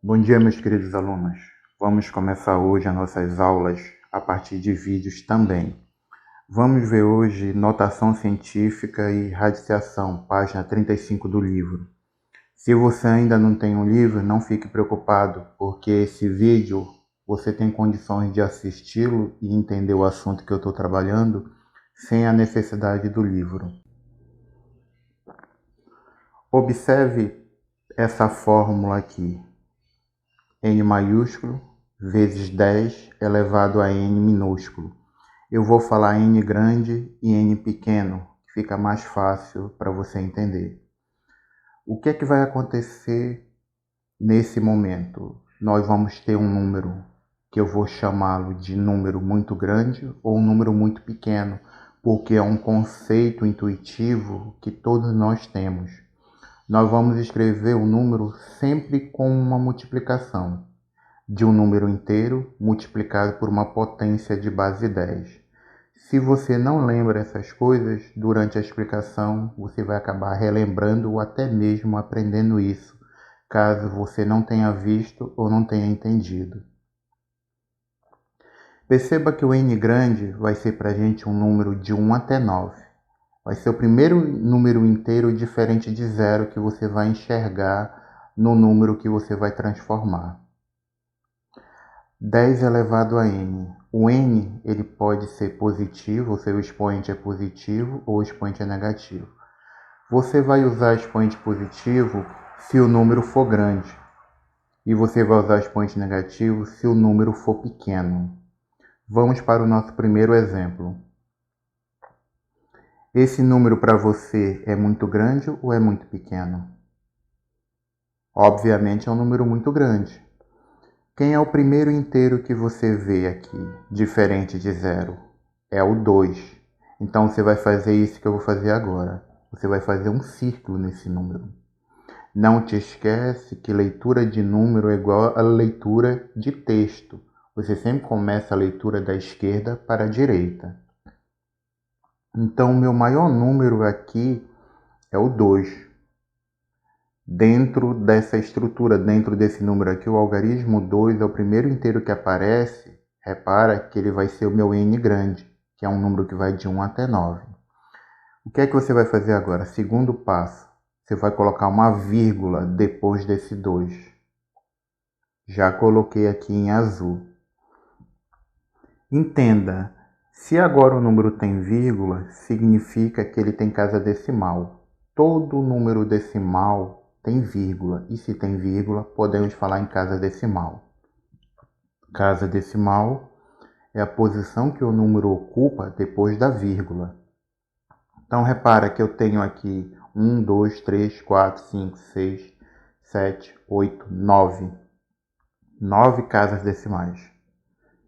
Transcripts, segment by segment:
Bom dia, meus queridos alunos. Vamos começar hoje as nossas aulas a partir de vídeos também. Vamos ver hoje notação científica e radiciação, página 35 do livro. Se você ainda não tem um livro, não fique preocupado, porque esse vídeo você tem condições de assisti-lo e entender o assunto que eu estou trabalhando sem a necessidade do livro. Observe essa fórmula aqui. N maiúsculo vezes 10 elevado a N minúsculo. Eu vou falar N grande e N pequeno, que fica mais fácil para você entender. O que é que vai acontecer nesse momento? Nós vamos ter um número que eu vou chamá-lo de número muito grande ou um número muito pequeno, porque é um conceito intuitivo que todos nós temos. Nós vamos escrever o número sempre com uma multiplicação de um número inteiro multiplicado por uma potência de base 10. Se você não lembra essas coisas, durante a explicação você vai acabar relembrando ou até mesmo aprendendo isso, caso você não tenha visto ou não tenha entendido. Perceba que o N grande vai ser para a gente um número de 1 até 9. Vai ser o primeiro número inteiro diferente de zero que você vai enxergar no número que você vai transformar. 10 elevado a n. O n ele pode ser positivo, ou seja, o expoente é positivo ou o expoente é negativo. Você vai usar expoente positivo se o número for grande. E você vai usar expoente negativo se o número for pequeno. Vamos para o nosso primeiro exemplo. Esse número para você é muito grande ou é muito pequeno? Obviamente é um número muito grande. Quem é o primeiro inteiro que você vê aqui, diferente de zero? É o 2. Então você vai fazer isso que eu vou fazer agora. Você vai fazer um círculo nesse número. Não te esquece que leitura de número é igual a leitura de texto. Você sempre começa a leitura da esquerda para a direita. Então o meu maior número aqui é o 2. Dentro dessa estrutura, dentro desse número aqui, o algarismo 2 é o primeiro inteiro que aparece. Repara que ele vai ser o meu n grande, que é um número que vai de 1 até 9. O que é que você vai fazer agora? Segundo passo, você vai colocar uma vírgula depois desse 2. Já coloquei aqui em azul. Entenda, se agora o número tem vírgula, significa que ele tem casa decimal. Todo número decimal tem vírgula, e se tem vírgula, podemos falar em casa decimal. Casa decimal é a posição que o número ocupa depois da vírgula. Então, repara que eu tenho aqui 1, 2, 3, 4, 5, 6, 7, 8, 9. 9 casas decimais.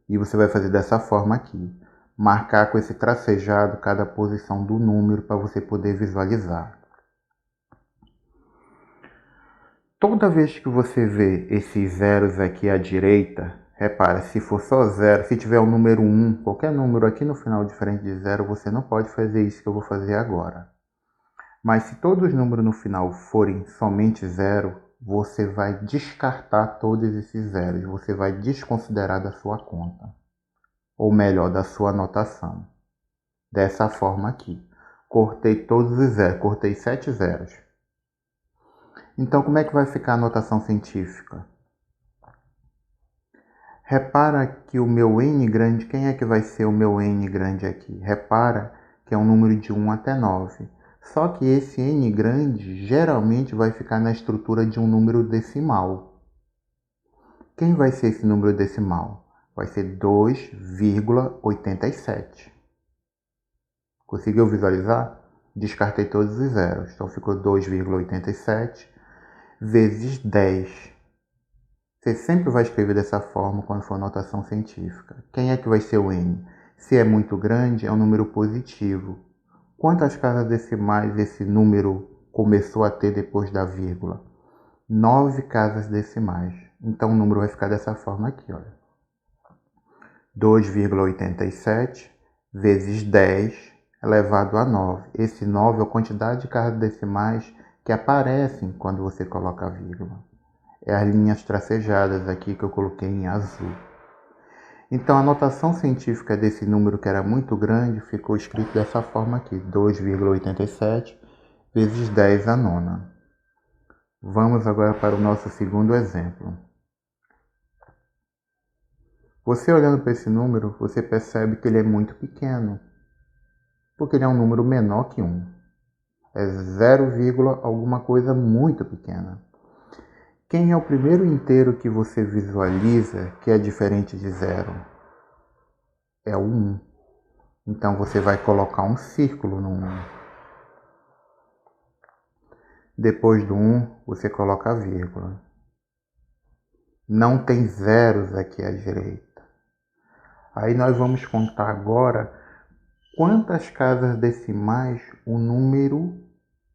E você vai fazer dessa forma aqui. Marcar com esse tracejado cada posição do número para você poder visualizar. Toda vez que você vê esses zeros aqui à direita, repara, se for só zero, se tiver o número 1, qualquer número aqui no final diferente de zero, você não pode fazer isso que eu vou fazer agora. Mas se todos os números no final forem somente zero, você vai descartar todos esses zeros, você vai desconsiderar da sua conta. Ou melhor, da sua anotação. Dessa forma aqui. Cortei todos os zeros, cortei 7 zeros. Então, como é que vai ficar a notação científica? Repara que o meu n grande, quem é que vai ser o meu n grande aqui? Repara que é um número de 1 até 9. Só que esse n grande geralmente vai ficar na estrutura de um número decimal. Quem vai ser esse número decimal? Vai ser 2,87. Conseguiu visualizar? Descartei todos os zeros. Então ficou 2,87 vezes 10. Você sempre vai escrever dessa forma quando for notação científica. Quem é que vai ser o n? Se é muito grande, é um número positivo. Quantas casas decimais esse número começou a ter depois da vírgula? 9 casas decimais. Então o número vai ficar dessa forma aqui, olha. 2,87 vezes 10 elevado a 9. Esse 9 é a quantidade de casas decimais que aparecem quando você coloca a vírgula. É as linhas tracejadas aqui que eu coloquei em azul. Então a notação científica desse número que era muito grande ficou escrito dessa forma aqui, 2,87 vezes 10 à nona. Vamos agora para o nosso segundo exemplo. Você olhando para esse número, você percebe que ele é muito pequeno, porque ele é um número menor que 1. É 0, alguma coisa muito pequena. Quem é o primeiro inteiro que você visualiza que é diferente de 0? É o 1. Então você vai colocar um círculo no 1. Depois do 1, você coloca a vírgula. Não tem zeros aqui à direita. Aí nós vamos contar agora quantas casas decimais o número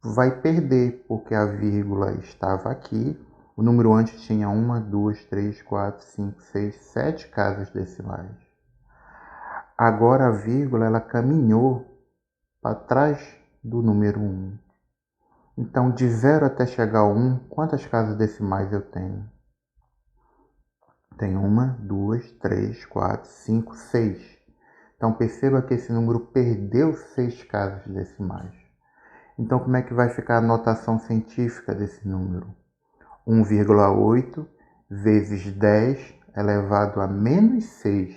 vai perder, porque a vírgula estava aqui. O número antes tinha 1, 2, 3, 4, 5, 6, 7 casas decimais. Agora a vírgula ela caminhou para trás do número 1. Então, de 0 até chegar ao 1, quantas casas decimais eu tenho? Tem 1, 2, 3, 4, 5, 6. Então, perceba que esse número perdeu 6 casas decimais. Então, como é que vai ficar a notação científica desse número? 1,8 vezes 10 elevado a menos 6,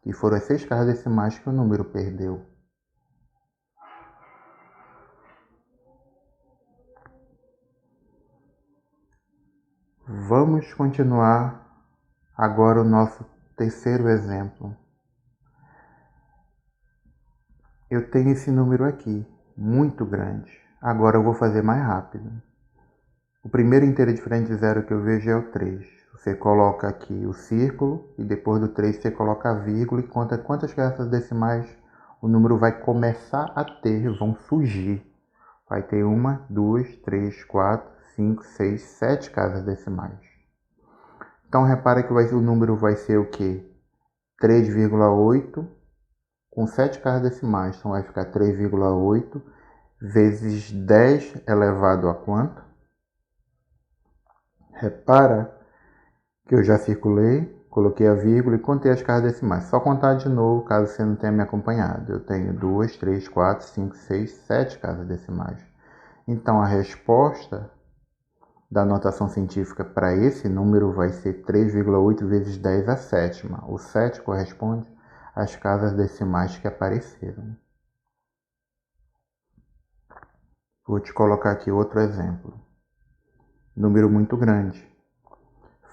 que foram as 6 casas decimais que o número perdeu. Vamos continuar agora o nosso terceiro exemplo. Eu tenho esse número aqui, muito grande. Agora eu vou fazer mais rápido. O primeiro inteiro diferente de 0 que eu vejo é o 3. Você coloca aqui o círculo e depois do 3 você coloca a vírgula e conta quantas casas decimais o número vai começar a ter, vão surgir. Vai ter 1, 2, 3, 4, 5, 6, 7 casas decimais. Então repara que o número vai ser o quê? 3,8 com 7 casas decimais. Então vai ficar 3,8 vezes 10 elevado a quanto? Repara que eu já circulei, coloquei a vírgula e contei as casas decimais. Só contar de novo, caso você não tenha me acompanhado. Eu tenho 2, 3, 4, 5, 6, 7 casas decimais. Então a resposta da notação científica para esse número vai ser 3,8 vezes 10 à sétima. O 7 corresponde às casas decimais que apareceram. Vou te colocar aqui outro exemplo. Número muito grande.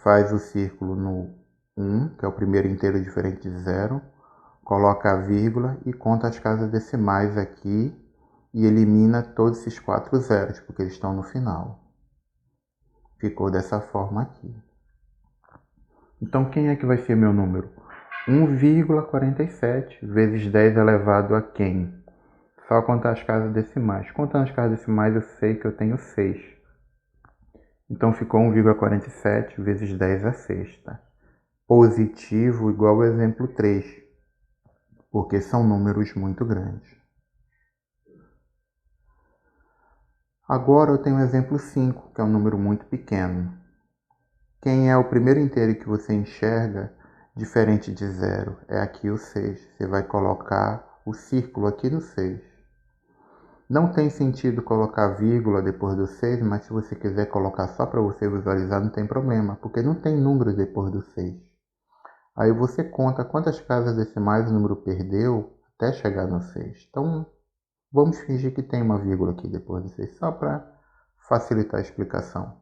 Faz o círculo no 1, que é o primeiro inteiro diferente de 0, coloca a vírgula e conta as casas decimais aqui e elimina todos esses 4 zeros, porque eles estão no final. Ficou dessa forma aqui. Então, quem é que vai ser meu número? 1,47 vezes 10 elevado a quem? Só contar as casas decimais. Contando as casas decimais, eu sei que eu tenho 6. Então, ficou 1,47 vezes 10 à sexta. Positivo igual ao exemplo 3, porque são números muito grandes. Agora eu tenho o exemplo 5, que é um número muito pequeno. Quem é o primeiro inteiro que você enxerga diferente de 0? É aqui o 6. Você vai colocar o círculo aqui no 6. Não tem sentido colocar vírgula depois do 6, mas se você quiser colocar só para você visualizar, não tem problema, porque não tem número depois do 6. Aí você conta quantas casas decimais o número perdeu até chegar no 6. Então, vamos fingir que tem uma vírgula aqui depois do 6, só para facilitar a explicação.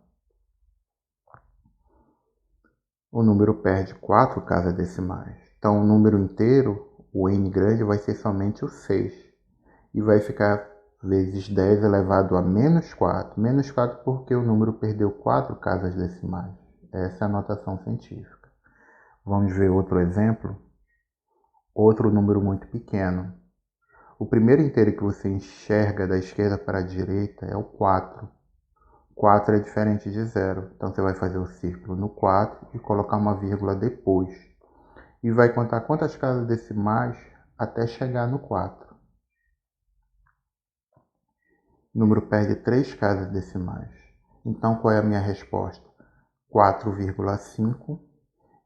O número perde 4 casas decimais. Então, o número inteiro, o n grande, vai ser somente o 6. E vai ficar vezes 10 elevado a menos 4. Menos 4 porque o número perdeu 4 casas decimais. Essa é a notação científica. Vamos ver outro exemplo? Outro número muito pequeno. O primeiro inteiro que você enxerga da esquerda para a direita é o 4. 4 é diferente de 0. Então você vai fazer o círculo no 4 e colocar uma vírgula depois. E vai contar quantas casas decimais até chegar no 4. O número perde 3 casas decimais. Então qual é a minha resposta? 4,5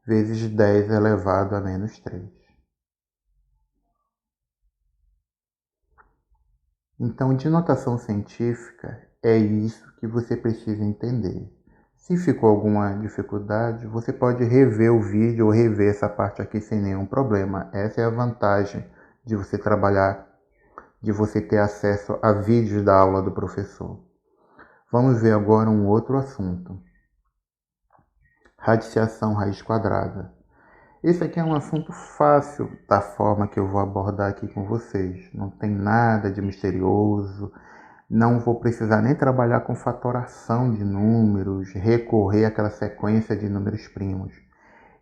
vezes 10 elevado a menos 3. Então, de notação científica, é isso que você precisa entender. Se ficou alguma dificuldade, você pode rever o vídeo ou rever essa parte aqui sem nenhum problema. Essa é a vantagem de você trabalhar, de você ter acesso a vídeos da aula do professor. Vamos ver agora um outro assunto. Radiciação raiz quadrada. Esse aqui é um assunto fácil da forma que eu vou abordar aqui com vocês. Não tem nada de misterioso. Não vou precisar nem trabalhar com fatoração de números, recorrer àquela sequência de números primos.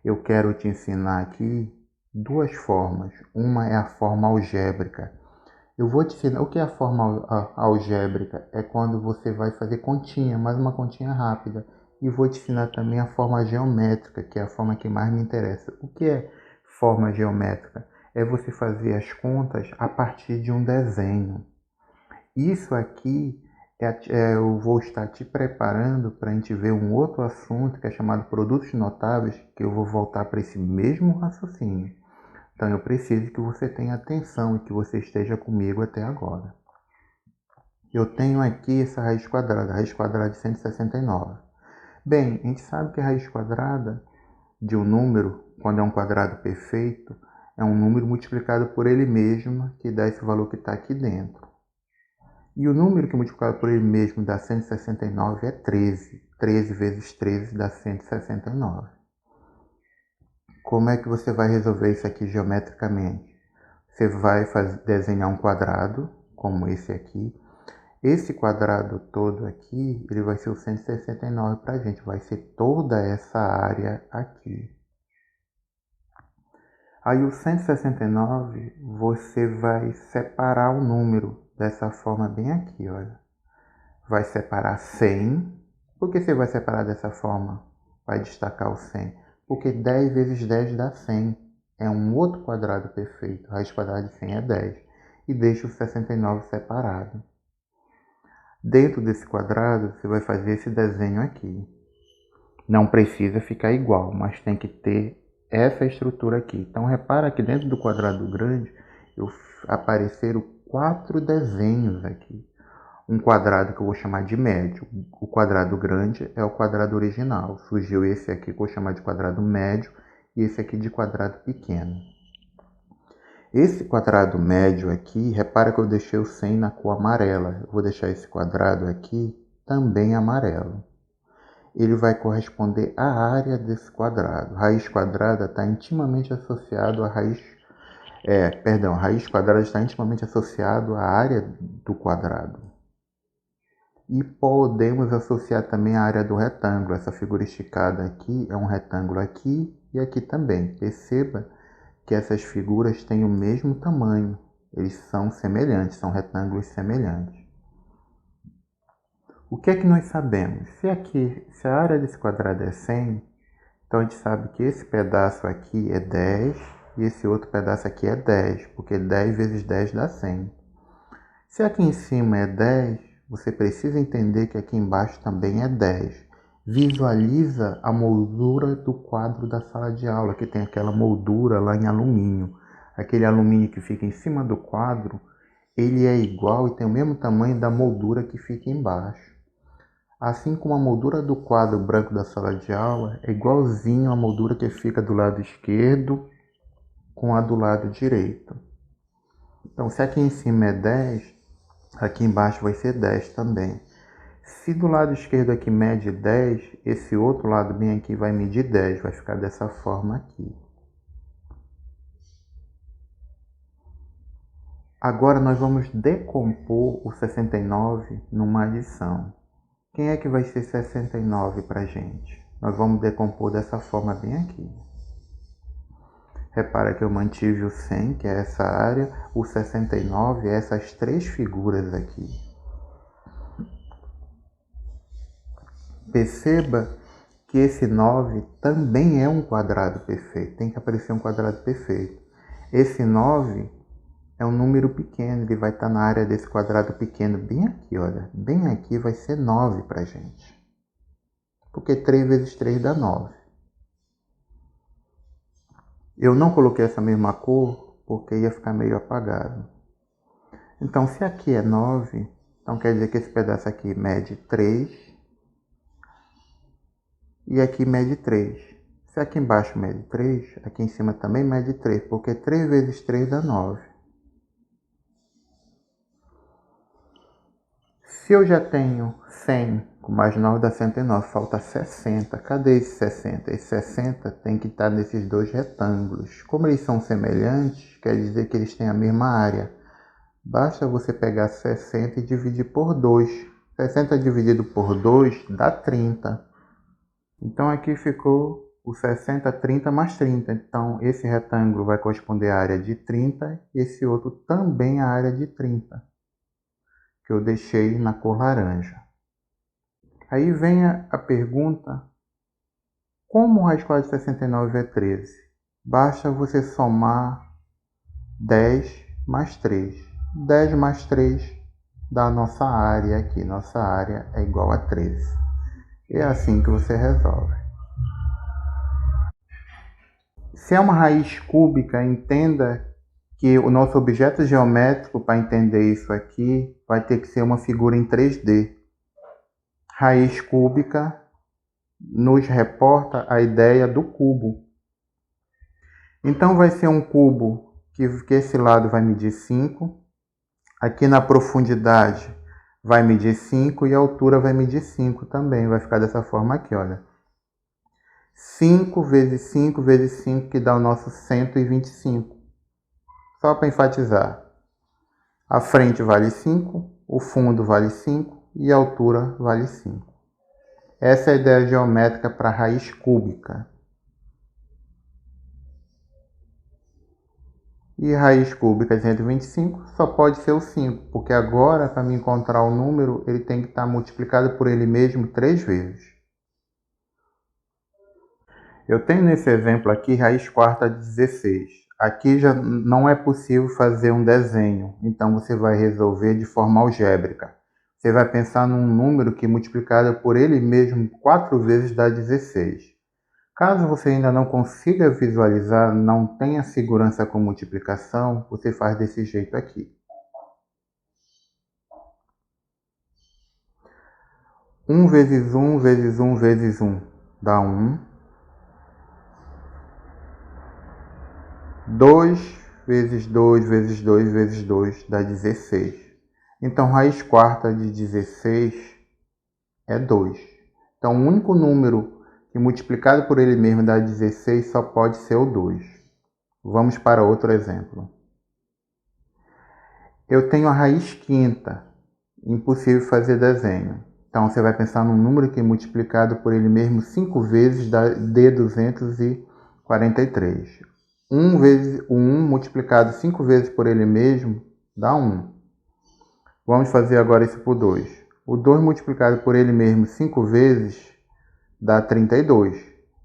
Eu quero te ensinar aqui duas formas. Uma é a forma algébrica. Eu vou te ensinar o que é a forma algébrica. É quando você vai fazer continha, mas uma continha rápida. E vou te ensinar também a forma geométrica, que é a forma que mais me interessa. O que é forma geométrica? É você fazer as contas a partir de um desenho. Isso aqui eu vou estar te preparando para a gente ver um outro assunto que é chamado produtos notáveis, que eu vou voltar para esse mesmo raciocínio. Então eu preciso que você tenha atenção e que você esteja comigo até agora. Eu tenho aqui essa raiz quadrada de 169. Bem, a gente sabe que a raiz quadrada de um número, quando é um quadrado perfeito, é um número multiplicado por ele mesmo, que dá esse valor que está aqui dentro. E o número que multiplicado por ele mesmo dá 169 é 13. 13 vezes 13 dá 169. Como é que você vai resolver isso aqui geometricamente? Você vai desenhar um quadrado, como esse aqui. Esse quadrado todo aqui, ele vai ser o 169 para a gente. Vai ser toda essa área aqui. Aí o 169, você vai separar o número dessa forma bem aqui, olha. Vai separar 100. Por que você vai separar dessa forma? Vai destacar o 100. Porque 10 vezes 10 dá 100. É um outro quadrado perfeito. A raiz quadrada de 100 é 10. E deixa o 69 separado. Dentro desse quadrado, você vai fazer esse desenho aqui. Não precisa ficar igual, mas tem que ter essa estrutura aqui. Então, repara que dentro do quadrado grande, apareceram 4 desenhos aqui. Um quadrado que eu vou chamar de médio. O quadrado grande é o quadrado original. Surgiu esse aqui que eu vou chamar de quadrado médio e esse aqui de quadrado pequeno. Esse quadrado médio aqui, repara que eu deixei o 100 na cor amarela. Eu vou deixar esse quadrado aqui também amarelo. Ele vai corresponder à área desse quadrado. Raiz quadrada está intimamente associado à raiz... raiz quadrada está intimamente associado à área do quadrado. E podemos associar também a área do retângulo. Essa figura esticada aqui é um retângulo aqui e aqui também. Perceba que essas figuras têm o mesmo tamanho. Eles são semelhantes, são retângulos semelhantes. O que é que nós sabemos? Se a área desse quadrado é 100, então a gente sabe que esse pedaço aqui é 10 e esse outro pedaço aqui é 10, porque 10 vezes 10 dá 100. Se aqui em cima é 10, você precisa entender que aqui embaixo também é 10. Visualiza a moldura do quadro da sala de aula, que tem aquela moldura lá em alumínio. Aquele alumínio que fica em cima do quadro, ele é igual e tem o mesmo tamanho da moldura que fica embaixo. Assim como a moldura do quadro branco da sala de aula é igualzinho à moldura que fica do lado esquerdo com a do lado direito. Então, se aqui em cima é 10, aqui embaixo vai ser 10 também. Se do lado esquerdo aqui mede 10, esse outro lado bem aqui vai medir 10, vai ficar dessa forma aqui. Agora nós vamos decompor o 69 numa adição. Quem é que vai ser 69 para a gente? Nós vamos decompor dessa forma bem aqui. Repara que eu mantive o 100, que é essa área, o 69 é essas 3 figuras aqui. Perceba que esse 9 também é um quadrado perfeito. Tem que aparecer um quadrado perfeito. Esse 9 é um número pequeno, ele vai estar na área desse quadrado pequeno, bem aqui, olha. Bem aqui vai ser 9 para a gente. porque 3 vezes 3 dá 9. Eu não coloquei essa mesma cor porque ia ficar meio apagado. Então, se aqui é 9, então quer dizer que esse pedaço aqui mede 3 e aqui mede 3. Se aqui embaixo mede 3, aqui em cima também mede 3, porque 3 vezes 3 dá 9. Se eu já tenho 100 com mais 9 dá 109, falta 60. Cadê esse 60? Esse 60 tem que estar nesses dois retângulos. Como eles são semelhantes, quer dizer que eles têm a mesma área. Basta você pegar 60 e dividir por 2. 60 dividido por 2 dá 30. Então aqui ficou o 60, 30 mais 30. Então esse retângulo vai corresponder à área de 30 e esse outro também à área de 30, que eu deixei na cor laranja. Aí vem a pergunta, como raiz quadrada de 69 é 13? Basta você somar 10 mais 3. 10 mais 3 dá a nossa área aqui. Nossa área é igual a 13. É assim que você resolve. Se é uma raiz cúbica, entenda que o nosso objeto geométrico, para entender isso aqui, vai ter que ser uma figura em 3D. Raiz cúbica nos reporta a ideia do cubo. Então vai ser um cubo que esse lado vai medir 5, aqui na profundidade vai medir 5 e a altura vai medir 5 também. Vai ficar dessa forma aqui, olha. 5 vezes 5 vezes 5, que dá o nosso 125. Só para enfatizar. A frente vale 5, o fundo vale 5 e a altura vale 5. Essa é a ideia geométrica para a raiz cúbica. E raiz cúbica de 125 só pode ser o 5, porque agora, para me encontrar o número, ele tem que estar multiplicado por ele mesmo 3 vezes. Eu tenho nesse exemplo aqui raiz quarta de 16. Aqui já não é possível fazer um desenho, então você vai resolver de forma algébrica. Você vai pensar num número que multiplicado por ele mesmo 4 vezes dá 16. Caso você ainda não consiga visualizar, não tenha segurança com multiplicação, você faz desse jeito aqui. 1 vezes 1 vezes 1 vezes 1 dá 1. 2 vezes 2 vezes 2 vezes 2 dá 16. Então, raiz quarta de 16 é 2. Então, o único número que multiplicado por ele mesmo dá 16 só pode ser o 2. Vamos para outro exemplo. Eu tenho a raiz quinta, impossível fazer desenho. Então você vai pensar num número que multiplicado por ele mesmo 5 vezes dá D243. 1 vezes o 1 multiplicado 5 vezes por ele mesmo dá 1. Vamos fazer agora isso por 2. O 2 multiplicado por ele mesmo 5 vezes dá 32.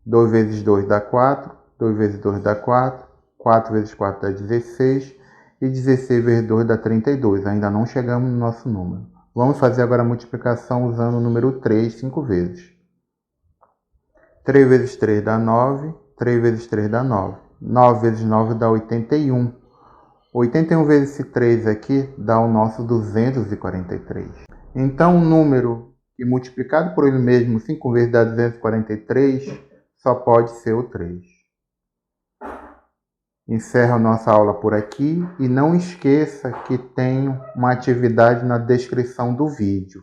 2 vezes 2 dá 4. 2 vezes 2 dá 4. 4 vezes 4 dá 16. E 16 vezes 2 dá 32. Ainda não chegamos no nosso número. Vamos fazer agora a multiplicação usando o número 3 5 vezes. 3 vezes 3 dá 9. 3 vezes 3 dá 9. 9 vezes 9 dá 81. 81 vezes esse 3 aqui dá o nosso 243. Então, o número que multiplicado por ele mesmo 5 vezes dá 243 só pode ser o 3. Encerro a nossa aula por aqui e não esqueça que tenho uma atividade na descrição do vídeo.